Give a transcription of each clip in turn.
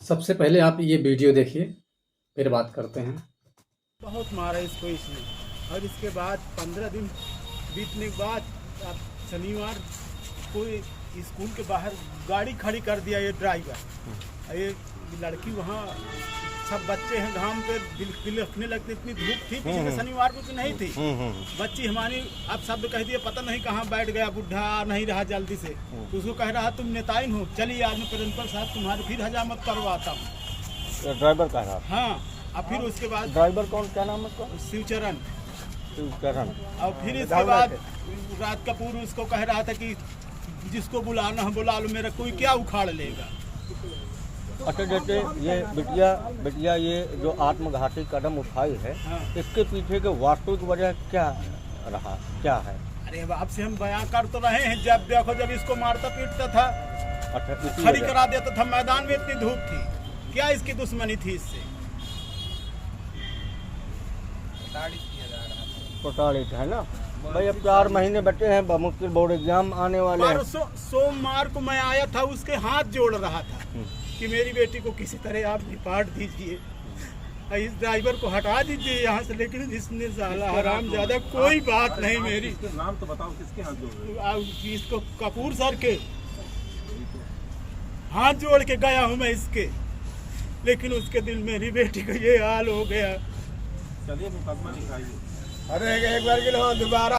सबसे पहले आप ये वीडियो देखिए, फिर बात करते हैं। बहुत मारा इसको इसने। और इसके बाद 15 दिन बीतने के बाद अब शनिवार को स्कूल के बाहर गाड़ी खड़ी कर दिया ये ड्राइवर। ये लड़की वहाँ सब बच्चे हैं घाम पे बिलखने लगते, इतनी धूप थी पिछले शनिवार को तो नहीं थी। बच्ची हमारी अब शब्द कह दिए, पता नहीं कहाँ बैठ गया, बुढ़ा आ नहीं रहा जल्दी से। तो उसको कह रहा तुम नेताइन हो, चलिए आज मैं प्रिंसिपल साहब तुम्हारी फिर हजामत करवाता हूँ। ड्राइवर का है? हाँ। अब फिर उसके बाद ड्राइवर कौन, क्या नाम है उसका? शिवचरण। शिवचरण। और फिर इसके बाद राज कपूर उसको कह रहा था कि जिसको बुलाना है बुला लो, मेरा कोई क्या उखाड़ लेगा। अच्छा, जैसे ये बिटिया ये जो आत्मघाती कदम उठाई है, हाँ। इसके पीछे के वास्तविक वजह क्या रहा, क्या है? अरे अब आपसे हम बयां कर तो रहे हैं, जब देखो जब इसको मारता पीटता था, अच्छा, खड़ी करा देता था मैदान में, इतनी धूप थी, क्या इसकी दुश्मनी थी इससे? प्रताड़ित है ना भाई। अब 4 महीने बचे हैं, मुश्किल बोर्ड एग्जाम आने वाले हैं। परसों सोमवार को मैं आया था, उसके हाथ जोड़ रहा था कि मेरी बेटी को किसी तरह आप निपाट दीजिए, इस ड्राइवर को हटा दीजिए यहाँ से। लेकिन इसने साला हराम ज्यादा कोई बात नहीं मेरी। नाम तो बताओ, किसके हाथ जोड़ रहे हो? इसको कपूर सर के हाथ जोड़ के गया हूँ मैं इसके, लेकिन उसके दिल मेरी बेटी का ये हाल हो गया। चलिए मुकदमा लिखाइए। अरे एक बार के लिए दोबारा।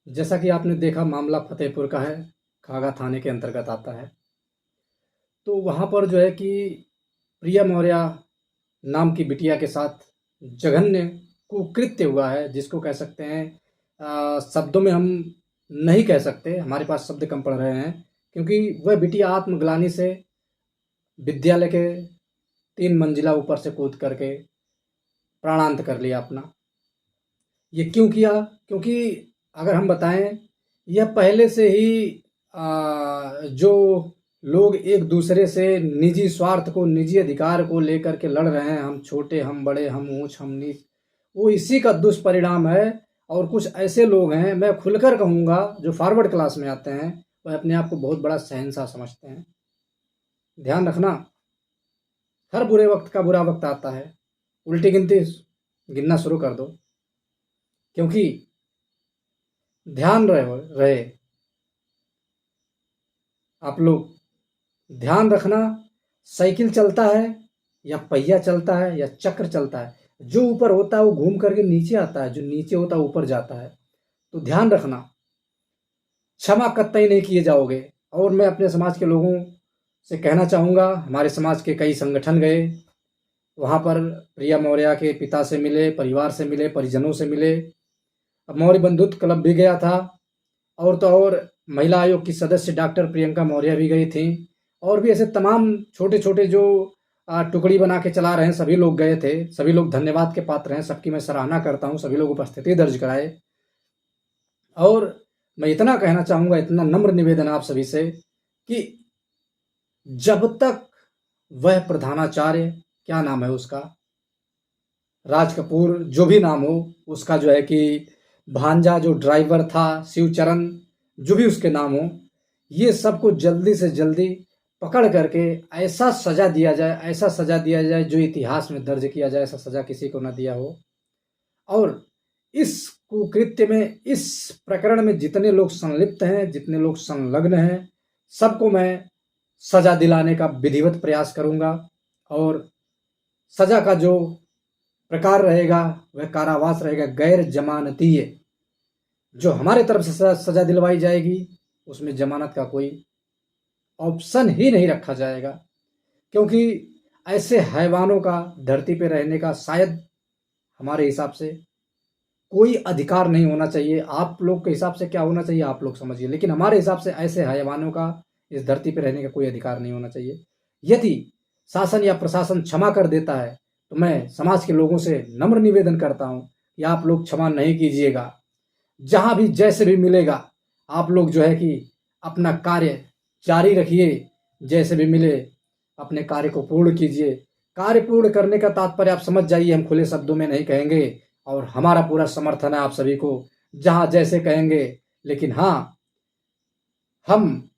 जैसा कि आपने देखा, मामला फतेहपुर का है, खागा थाने के अंतर्गत आता है। तो वहाँ पर जो है कि प्रिया मौर्य नाम की बिटिया के साथ जघन्य कुकृत्य हुआ है, जिसको कह सकते हैं शब्दों में हम नहीं कह सकते, हमारे पास शब्द कम पड़ रहे हैं, क्योंकि वह बिटिया आत्मग्लानि से विद्यालय के 3 मंजिला ऊपर से कूद करके प्राणांत कर लिया अपना। ये क्यों किया? क्योंकि अगर हम बताएं, यह पहले से ही जो लोग एक दूसरे से निजी स्वार्थ को, निजी अधिकार को लेकर के लड़ रहे हैं, हम छोटे, हम बड़े, हम ऊंच, हम नीच, वो इसी का दुष्परिणाम है। और कुछ ऐसे लोग हैं, मैं खुलकर कहूँगा, जो फॉरवर्ड क्लास में आते हैं, वह अपने आप को बहुत बड़ा शहंशाह समझते हैं। ध्यान रखना, हर बुरे वक्त का बुरा वक्त आता है। उल्टी गिनती गिनना शुरू कर दो, क्योंकि ध्यान रहे आप लोग, ध्यान रखना, साइकिल चलता है या पहिया चलता है या चक्र चलता है, जो ऊपर होता है वो घूम करके नीचे आता है, जो नीचे होता है ऊपर जाता है। तो ध्यान रखना, क्षमा कतई नहीं किए जाओगे। और मैं अपने समाज के लोगों से कहना चाहूँगा, हमारे समाज के कई संगठन गए, वहाँ पर प्रिया मौर्य के पिता से मिले, परिवार से मिले, परिजनों से मिले, अब मौर्य बंधुत्व क्लब भी गया था, और तो और महिला आयोग की सदस्य डॉक्टर प्रियंका मौर्य भी गई थी, और भी ऐसे तमाम छोटे छोटे जो टुकड़ी बना के चला रहे हैं, सभी लोग गए थे। सभी लोग धन्यवाद के पात्र हैं, सबकी मैं सराहना करता हूँ, सभी लोग उपस्थिति दर्ज कराए। और मैं इतना कहना चाहूँगा, इतना नम्र निवेदन आप सभी से, कि जब तक वह प्रधानाचार्य, क्या नाम है उसका, राज कपूर, जो भी नाम हो उसका, जो है कि भांजा जो ड्राइवर था, शिवचरण, जो भी उसके नाम हो, ये सबको जल्दी से जल्दी पकड़ करके ऐसा सजा दिया जाए, ऐसा सजा दिया जाए जो इतिहास में दर्ज किया जाए, ऐसा सजा किसी को न दिया हो। और इस कुकृत्य में, इस प्रकरण में जितने लोग संलिप्त हैं, जितने लोग संलग्न हैं, सबको मैं सजा दिलाने का विधिवत प्रयास करूंगा। और सजा का जो प्रकार रहेगा वह कारावास रहेगा, गैर जमानतीय। जो हमारे तरफ से सजा दिलवाई जाएगी उसमें जमानत का कोई ऑप्शन ही नहीं रखा जाएगा, क्योंकि ऐसे हैवानों का धरती पे रहने का शायद हमारे हिसाब से कोई अधिकार नहीं होना चाहिए। आप लोग के हिसाब से क्या होना चाहिए आप लोग समझिए, लेकिन हमारे हिसाब से ऐसे हैवानों का इस धरती पे रहने का कोई अधिकार नहीं होना चाहिए। यदि शासन या प्रशासन क्षमा कर देता है तो मैं समाज के लोगों से नम्र निवेदन करता हूं कि आप लोग क्षमा नहीं कीजिएगा। जहां भी जैसे भी मिलेगा, आप लोग जो है कि अपना कार्य जारी रखिए, जैसे भी मिले अपने कार्य को पूर्ण कीजिए। कार्य पूर्ण करने का तात्पर्य आप समझ जाइए, हम खुले शब्दों में नहीं कहेंगे, और हमारा पूरा समर्थन है आप सभी को, जहां जैसे कहेंगे। लेकिन हाँ, हम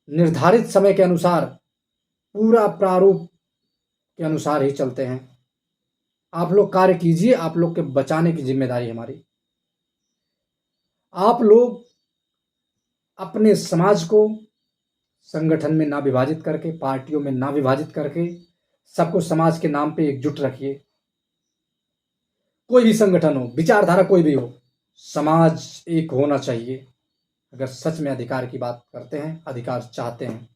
निर्धारित समय के अनुसार पूरा प्रारूप के अनुसार ही चलते हैं। आप लोग कार्य कीजिए, आप लोग के बचाने की जिम्मेदारी हमारी। आप लोग अपने समाज को संगठन में ना विभाजित करके, पार्टियों में ना विभाजित करके, सबको समाज के नाम पे एकजुट रखिए। कोई भी संगठन हो, विचारधारा कोई भी हो, समाज एक होना चाहिए। अगर सच में अधिकार की बात करते हैं, अधिकार चाहते हैं,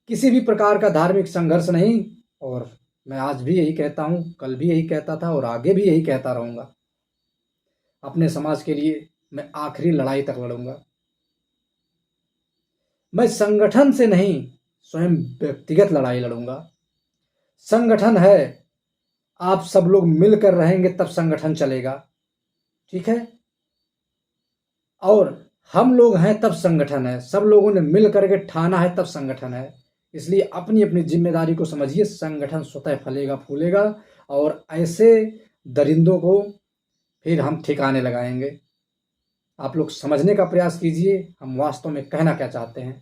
किसी भी प्रकार का धार्मिक संघर्ष नहीं। और मैं आज भी यही कहता हूं, कल भी यही कहता था और आगे भी यही कहता रहूंगा। अपने समाज के लिए मैं आखिरी लड़ाई तक लड़ूंगा। मैं संगठन से नहीं, स्वयं व्यक्तिगत लड़ाई लड़ूंगा। संगठन है, आप सब लोग मिलकर रहेंगे तब संगठन चलेगा, ठीक है। और हम लोग हैं तब संगठन है, सब लोगों ने मिल करके ठाना है तब संगठन है। इसलिए अपनी अपनी जिम्मेदारी को समझिए, संगठन स्वतः फलेगा फूलेगा और ऐसे दरिंदों को फिर हम ठिकाने लगाएंगे। आप लोग समझने का प्रयास कीजिए हम वास्तव में कहना क्या चाहते हैं।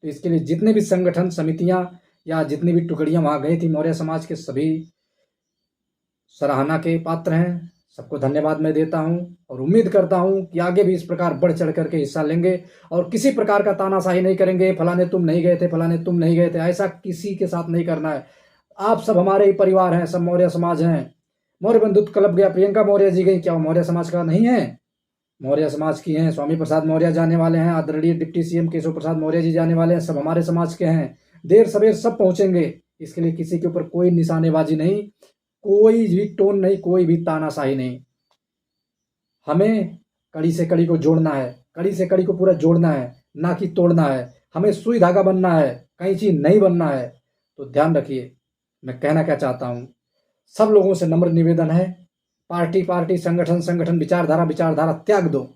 तो इसके लिए जितने भी संगठन, समितियां या जितनी भी टुकड़ियां वहां गई थी मौर्य समाज के, सभी सराहना के पात्र हैं। सबको धन्यवाद मैं देता हूं और उम्मीद करता हूं कि आगे भी इस प्रकार बढ़ चढ़ करके हिस्सा लेंगे और किसी प्रकार का तानाशाही नहीं करेंगे, फलाने तुम नहीं गए थे, फलाने तुम नहीं गए थे, ऐसा किसी के साथ नहीं करना है। आप सब हमारे ही परिवार हैं, सब मौर्य समाज हैं। मौर्य बंधुत्व क्लब गया, प्रियंका मौर्य जी गई, क्या वो मौर्य समाज का नहीं है? मौर्य समाज की हैं। स्वामी प्रसाद मौर्य जाने वाले हैं, आदरणीय डिप्टी सीएम केशव प्रसाद मौर्य जी जाने वाले हैं, सब हमारे समाज के हैं। देर सवेर सब पहुंचेंगे। इसके लिए किसी के ऊपर कोई निशानेबाजी नहीं, कोई भी टोन नहीं, कोई भी तानाशाही नहीं। हमें कड़ी से कड़ी को जोड़ना है, कड़ी से कड़ी को पूरा जोड़ना है, ना कि तोड़ना है। हमें सुई धागा बनना है, कैंची नहीं बनना है। तो ध्यान रखिए मैं कहना क्या चाहता हूं। सब लोगों से नम्र निवेदन है, पार्टी पार्टी, संगठन संगठन, विचारधारा विचारधारा त्याग दो।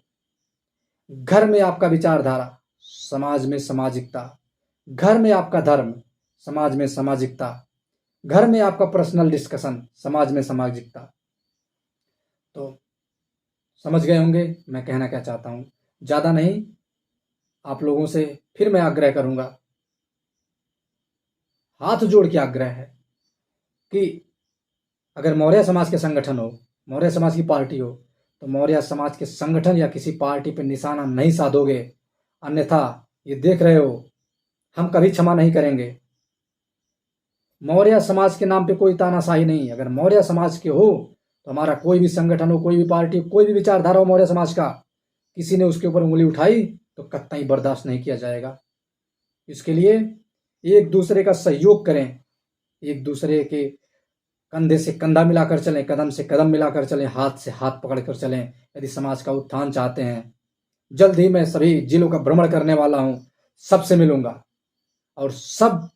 घर में आपका विचारधारा, समाज में सामाजिकता। घर में आपका धर्म, समाज में सामाजिकता। घर में आपका पर्सनल डिस्कशन, समाज में सामाजिकता। तो समझ गए होंगे मैं कहना क्या चाहता हूं। ज्यादा नहीं, आप लोगों से फिर मैं आग्रह करूंगा, हाथ जोड़ के आग्रह है कि अगर मौर्य समाज के संगठन हो, मौर्य समाज की पार्टी हो, तो मौर्य समाज के संगठन या किसी पार्टी पर निशाना नहीं साधोगे। अन्यथा ये देख रहे हो, हम कभी क्षमा नहीं करेंगे। मौर्य समाज के नाम पे कोई तानाशाही नहीं। अगर मौर्य समाज के हो तो हमारा कोई भी संगठन हो, कोई भी पार्टी, कोई भी विचारधारा हो मौर्य समाज का, किसी ने उसके ऊपर उंगली उठाई तो कतई बर्दाश्त नहीं किया जाएगा। इसके लिए एक दूसरे का सहयोग करें, एक दूसरे के कंधे से कंधा मिलाकर चलें, कदम से कदम मिलाकर चलें, हाथ से हाथ पकड़कर चलें। यदि समाज का उत्थान चाहते हैं, जल्द ही मैं सभी जिलों का भ्रमण करने वाला हूं, सबसे मिलूंगा और सब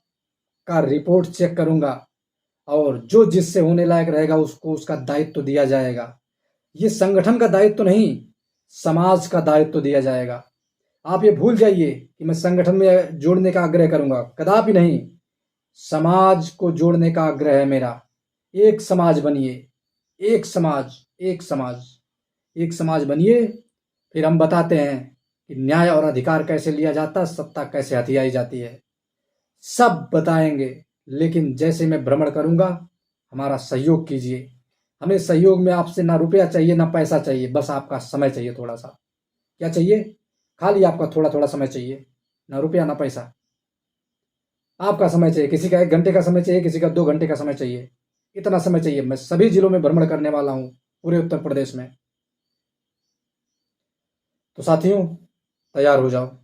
का रिपोर्ट चेक करूंगा और जो जिससे होने लायक रहेगा उसको उसका दायित्व दिया जाएगा। ये संगठन का दायित्व नहीं, समाज का दायित्व दिया जाएगा। आप ये भूल जाइए कि मैं संगठन में जोड़ने का आग्रह करूंगा, कदापि नहीं। समाज को जोड़ने का आग्रह है मेरा। एक समाज बनिए, एक समाज, एक समाज, एक समाज बनिए। फिर हम बताते हैं कि न्याय और अधिकार कैसे लिया जाता है, सत्ता कैसे हथियाई जाती है, सब बताएंगे। लेकिन जैसे मैं भ्रमण करूंगा, हमारा सहयोग कीजिए। हमें सहयोग में आपसे ना रुपया चाहिए ना पैसा चाहिए, बस आपका समय चाहिए थोड़ा सा। क्या चाहिए? खाली आपका थोड़ा थोड़ा समय चाहिए, ना रुपया ना पैसा। आपका समय चाहिए। किसी का 1 घंटे का समय चाहिए, किसी का 2 घंटे का समय चाहिए, इतना समय चाहिए। मैं सभी जिलों में भ्रमण करने वाला हूं, पूरे उत्तर प्रदेश में। तो साथियों तैयार हो जाओ।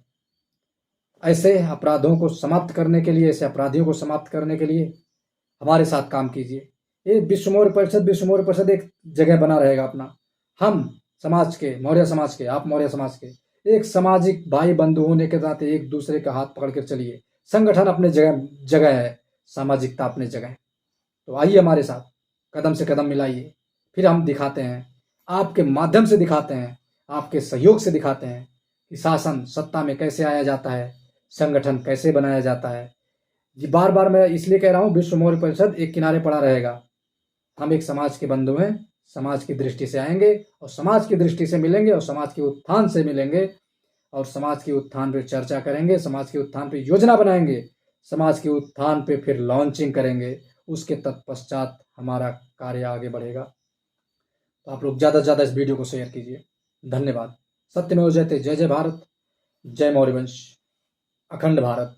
ऐसे अपराधों को समाप्त करने के लिए, ऐसे अपराधियों को समाप्त करने के लिए हमारे साथ काम कीजिए। ये विश्व मौर्य परिषद एक जगह बना रहेगा अपना। हम समाज के, मौर्य समाज के, आप मौर्य समाज के, एक सामाजिक भाई बंधु होने के नाते एक दूसरे का हाथ पकड़ कर चलिए। संगठन अपने जगह है, सामाजिकता अपने जगह है। तो आइए हमारे साथ, कदम से कदम मिलाइए। फिर हम दिखाते हैं, आपके माध्यम से दिखाते हैं, आपके सहयोग से दिखाते हैं कि शासन सत्ता में कैसे आया जाता है, संगठन कैसे बनाया जाता है। ये बार बार मैं इसलिए कह रहा हूं, विश्व मौर्य परिषद एक किनारे पड़ा रहेगा। हम एक समाज के बंधु हैं, समाज की दृष्टि से आएंगे और समाज की दृष्टि से मिलेंगे और समाज के उत्थान से मिलेंगे और समाज के उत्थान पर चर्चा करेंगे, समाज के उत्थान पर योजना बनाएंगे, समाज के उत्थान पे फिर लॉन्चिंग करेंगे, उसके तत्पश्चात हमारा कार्य आगे बढ़ेगा। तो आप लोग ज़्यादा से ज़्यादा इस वीडियो को शेयर कीजिए। धन्यवाद। सत्यमेव जयते। जय जय भारत, जय मौर्यवंश, अखंड भारत।